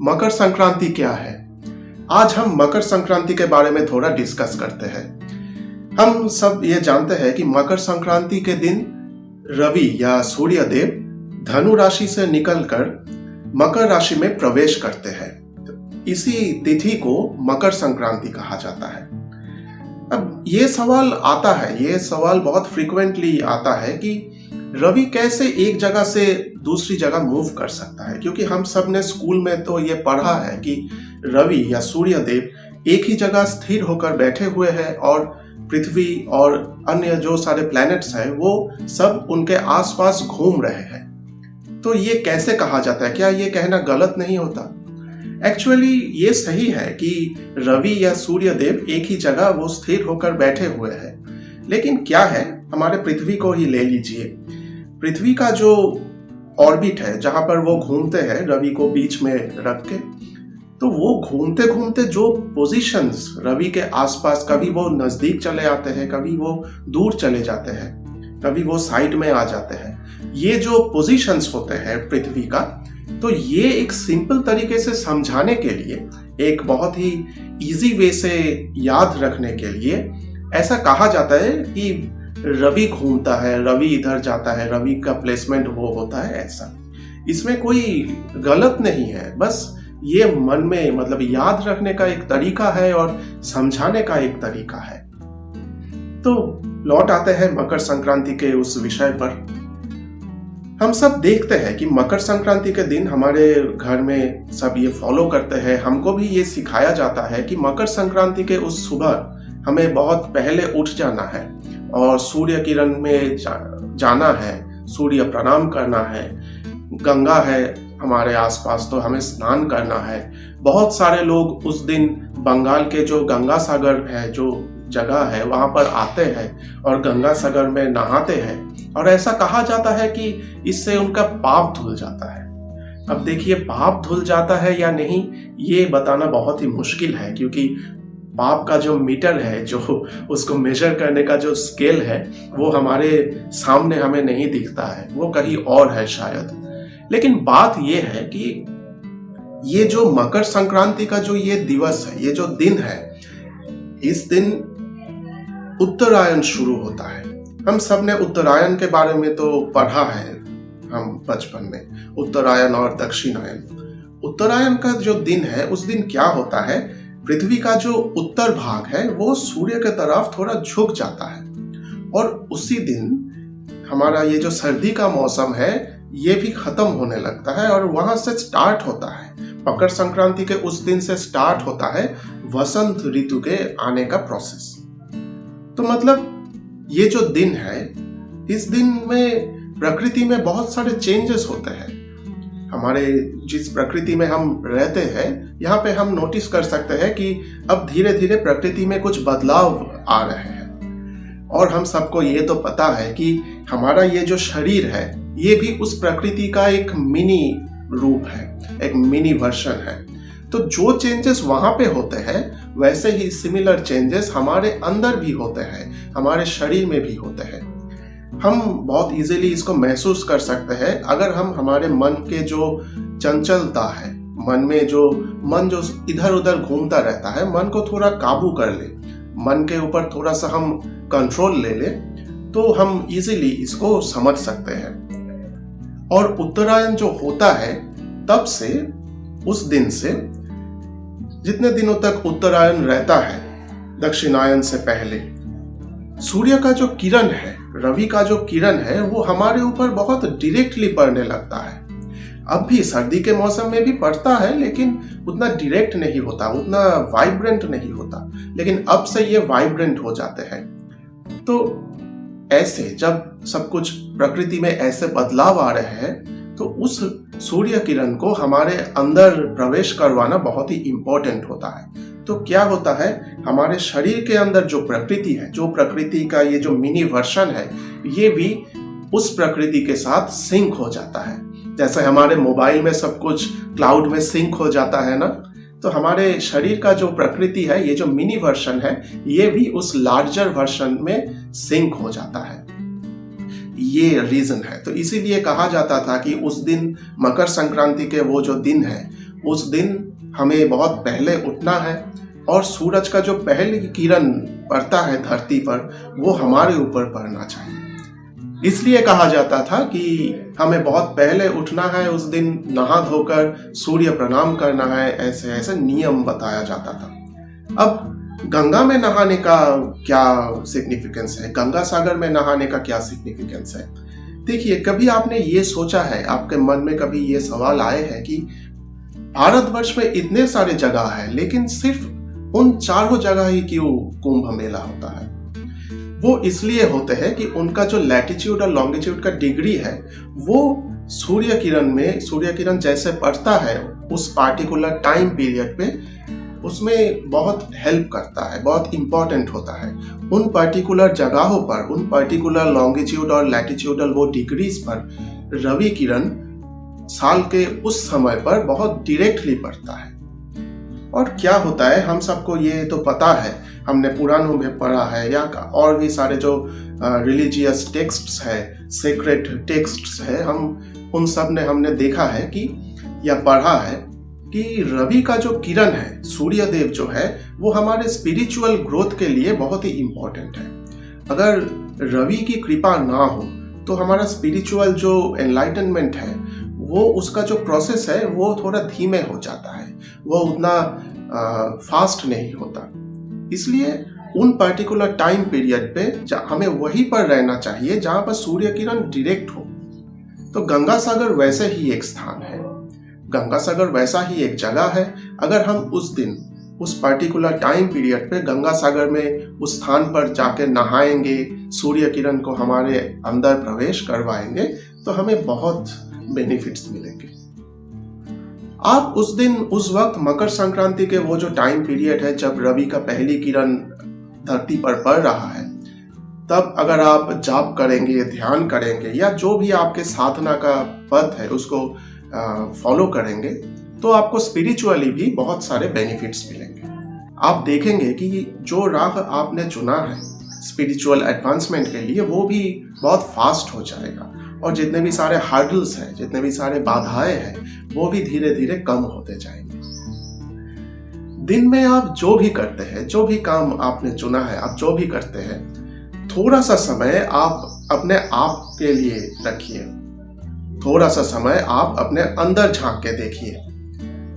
मकर संक्रांति क्या है? आज हम मकर संक्रांति के बारे में थोड़ा डिस्कस करते हैं। हम सब ये जानते हैं कि मकर संक्रांति के दिन रवि या सूर्य देव धनु राशि से निकलकर मकर राशि में प्रवेश करते हैं। इसी तिथि को मकर संक्रांति कहा जाता है। अब ये सवाल बहुत फ्रीक्वेंटली आता है कि रवि कैसे एक जगह से दूसरी जगह मूव कर सकता है, क्योंकि हम सब ने स्कूल में तो ये पढ़ा है कि रवि या सूर्य देव एक ही जगह स्थिर होकर बैठे हुए हैं और पृथ्वी और अन्य जो सारे प्लैनेट्स हैं वो सब उनके आसपास घूम रहे हैं। तो ये कैसे कहा जाता है? क्या ये कहना गलत नहीं होता? एक्चुअली ये सही है कि रवि या सूर्य देव एक ही जगह वो स्थिर होकर बैठे हुए हैं, लेकिन क्या है, हमारे पृथ्वी को ही ले लीजिए। पृथ्वी का जो ऑर्बिट है जहां पर वो घूमते हैं रवि को बीच में रख के, तो वो घूमते घूमते जो पोजीशंस रवि के आसपास, कभी वो नजदीक चले आते हैं, कभी वो दूर चले जाते हैं, कभी वो साइड में आ जाते हैं। ये जो पोजीशंस होते हैं पृथ्वी का, तो ये एक सिंपल तरीके से समझाने के लिए, एक बहुत ही इजी वे से याद रखने के लिए ऐसा कहा जाता है कि रवि घूमता है, रवि इधर जाता है, रवि का प्लेसमेंट वो होता है। ऐसा इसमें कोई गलत नहीं है, बस ये मन में मतलब याद रखने का एक तरीका है और समझाने का एक तरीका है। तो लौट आते हैं मकर संक्रांति के उस विषय पर। हम सब देखते हैं कि मकर संक्रांति के दिन हमारे घर में सब ये फॉलो करते हैं। हमको भी ये सिखाया जाता है कि मकर संक्रांति के उस सुबह हमें बहुत पहले उठ जाना है और सूर्य किरण में जाना है, सूर्य प्रणाम करना है। गंगा है हमारे आसपास तो हमें स्नान करना है। बहुत सारे लोग उस दिन बंगाल के जो गंगा सागर है, जो जगह है, वहां पर आते हैं और गंगा सागर में नहाते हैं और ऐसा कहा जाता है कि इससे उनका पाप धुल जाता है। अब देखिए, पाप धुल जाता है या नहीं ये बताना बहुत ही मुश्किल है, क्योंकि पाप का जो मीटर है, जो उसको मेजर करने का जो स्केल है, वो हमारे सामने हमें नहीं दिखता है, वो कहीं और है शायद। लेकिन बात ये है कि ये जो मकर संक्रांति का जो ये दिवस है, ये जो दिन है, इस दिन उत्तरायण शुरू होता है। हम सब ने उत्तरायण के बारे में तो पढ़ा है हम बचपन में, उत्तरायण और दक्षिणायन। उत्तरायण का जो दिन है, उस दिन क्या होता है, पृथ्वी का जो उत्तर भाग है वो सूर्य के तरफ थोड़ा झुक जाता है और उसी दिन हमारा ये जो सर्दी का मौसम है ये भी खत्म होने लगता है और वहां से स्टार्ट होता है, मकर संक्रांति के उस दिन से स्टार्ट होता है वसंत ऋतु के आने का प्रोसेस। तो मतलब ये जो दिन है, इस दिन में प्रकृति में बहुत सारे चेंजेस होते हैं। हमारे जिस प्रकृति में हम रहते हैं, यहाँ पे हम नोटिस कर सकते हैं कि अब धीरे धीरे प्रकृति में कुछ बदलाव आ रहे हैं और हम सबको ये तो पता है कि हमारा ये जो शरीर है ये भी उस प्रकृति का एक मिनी रूप है, एक मिनी वर्जन है। तो जो चेंजेस वहां पे होते हैं वैसे ही सिमिलर चेंजेस हमारे अंदर भी होते हैं, हमारे शरीर में भी होते हैं। हम बहुत इजीली इसको महसूस कर सकते हैं अगर हम हमारे मन के जो चंचलता है, मन जो इधर उधर घूमता रहता है, मन को थोड़ा काबू कर ले, मन के ऊपर थोड़ा सा हम कंट्रोल ले ले, तो हम इजीली इसको समझ सकते हैं। और उत्तरायण जो होता है, तब से, उस दिन से जितने दिनों तक उत्तरायण रहता है, दक्षिणायन से पहले, सूर्य का जो किरण है, रवि का जो किरण है, वो हमारे ऊपर बहुत डायरेक्टली पड़ने लगता है। अब भी सर्दी के मौसम में भी पड़ता है, लेकिन उतना डायरेक्ट नहीं होता, उतना वाइब्रेंट नहीं होता, लेकिन अब से ये वाइब्रेंट हो जाते हैं। तो ऐसे जब सब कुछ प्रकृति में ऐसे बदलाव आ रहे हैं, तो उस सूर्य किरण को हमारे अंदर प्रवेश करवाना बहुत ही इंपॉर्टेंट होता है। तो क्या होता है, हमारे शरीर के अंदर जो प्रकृति है, जो प्रकृति का ये जो मिनी वर्जन है, ये भी उस प्रकृति के साथ सिंक हो जाता है। जैसे हमारे मोबाइल में सब कुछ क्लाउड में सिंक हो जाता है ना, तो हमारे शरीर का जो प्रकृति है, ये जो मिनी वर्जन है, ये भी उस लार्जर वर्जन में सिंक हो जाता है। ये रीजन है। तो इसीलिए कहा जाता था कि उस दिन मकर संक्रांति के वो जो दिन है उस दिन हमें बहुत पहले उठना है और सूरज का जो पहली किरण पड़ता है धरती पर वो हमारे ऊपर पड़ना चाहिए। इसलिए कहा जाता था कि हमें बहुत पहले उठना है, उस दिन नहा धोकर सूर्य प्रणाम करना है, ऐसे ऐसे नियम बताया जाता था। अब गंगा में नहाने का क्या सिग्निफिकेंस है, गंगा सागर में नहाने का क्या सिग्निफिकेंस है? देखिए, कभी आपने ये सोचा है, आपके मन में कभी ये सवाल आए हैं कि भारतवर्ष में इतने सारे जगह है लेकिन सिर्फ उन चारों जगह ही क्यों कुंभ मेला होता है? वो इसलिए होते हैं कि उनका जो लैटिट्यूड और लॉन्गिट्यूड का डिग्री है वो सूर्य किरण जैसे पड़ता है उस पार्टिकुलर टाइम पीरियड पे उसमें बहुत हेल्प करता है, बहुत इंपॉर्टेंट होता है। उन पर्टिकुलर जगहों पर, उन पर्टिकुलर लॉन्गिट्यूड और लैटिट्यूडल वो डिग्रीज पर रवि किरण साल के उस समय पर बहुत डायरेक्टली पड़ता है। और क्या होता है, हम सबको ये तो पता है, हमने पुराणों में पढ़ा है या और भी सारे जो रिलीजियस टेक्स्ट्स है, सेक्रेट टेक्स्ट्स है, हम उन सब ने हमने देखा है कि या पढ़ा है कि रवि का जो किरण है, सूर्य देव जो है, वो हमारे स्पिरिचुअल ग्रोथ के लिए बहुत ही इम्पोर्टेंट है। अगर रवि की कृपा ना हो तो हमारा स्पिरिचुअल जो एनलाइटनमेंट है वो उसका जो प्रोसेस है वो थोड़ा धीमे हो जाता है, वो उतना फास्ट नहीं होता। इसलिए उन पर्टिकुलर टाइम पीरियड पे हमें वहीं पर रहना चाहिए जहां पर सूर्य किरण डायरेक्ट हो। तो गंगा सागर वैसे ही एक स्थान है, गंगा सागर वैसा ही एक जगह है। अगर हम उस दिन उस पर्टिकुलर टाइम पीरियड पे गंगा सागर में उस स्थान पर जाके नहाएंगे, सूर्य किरण को हमारे अंदर प्रवेश करवाएंगे तो हमें बहुत बेनिफिट्स मिलेंगे। आप उस दिन, उस वक्त मकर संक्रांति के वो जो टाइम पीरियड है जब रवि का पहली किरण धरती पर पड़ रहा है, तब अगर आप जाप करेंगे, ध्यान करेंगे या जो भी आपके साधना का पथ है उसको फॉलो करेंगे तो आपको स्पिरिचुअली भी बहुत सारे बेनिफिट्स मिलेंगे। आप देखेंगे कि जो राह आपने चुना है स्पिरिचुअल एडवांसमेंट के लिए वो भी बहुत फास्ट हो जाएगा और जितने भी सारे हर्डल्स हैं, जितने भी सारे बाधाएं हैं वो भी धीरे धीरे कम होते जाएंगे। दिन में आप जो भी करते हैं, जो भी काम आपने चुना है, आप जो भी करते हैं, थोड़ा सा समय आप अपने आप के लिए रखिए, थोड़ा सा समय आप अपने अंदर झांक के देखिए।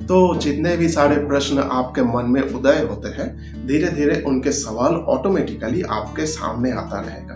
तो जितने भी सारे प्रश्न आपके मन में उदय होते हैं, धीरे धीरे उनके सवाल ऑटोमेटिकली आपके सामने आता रहेगा।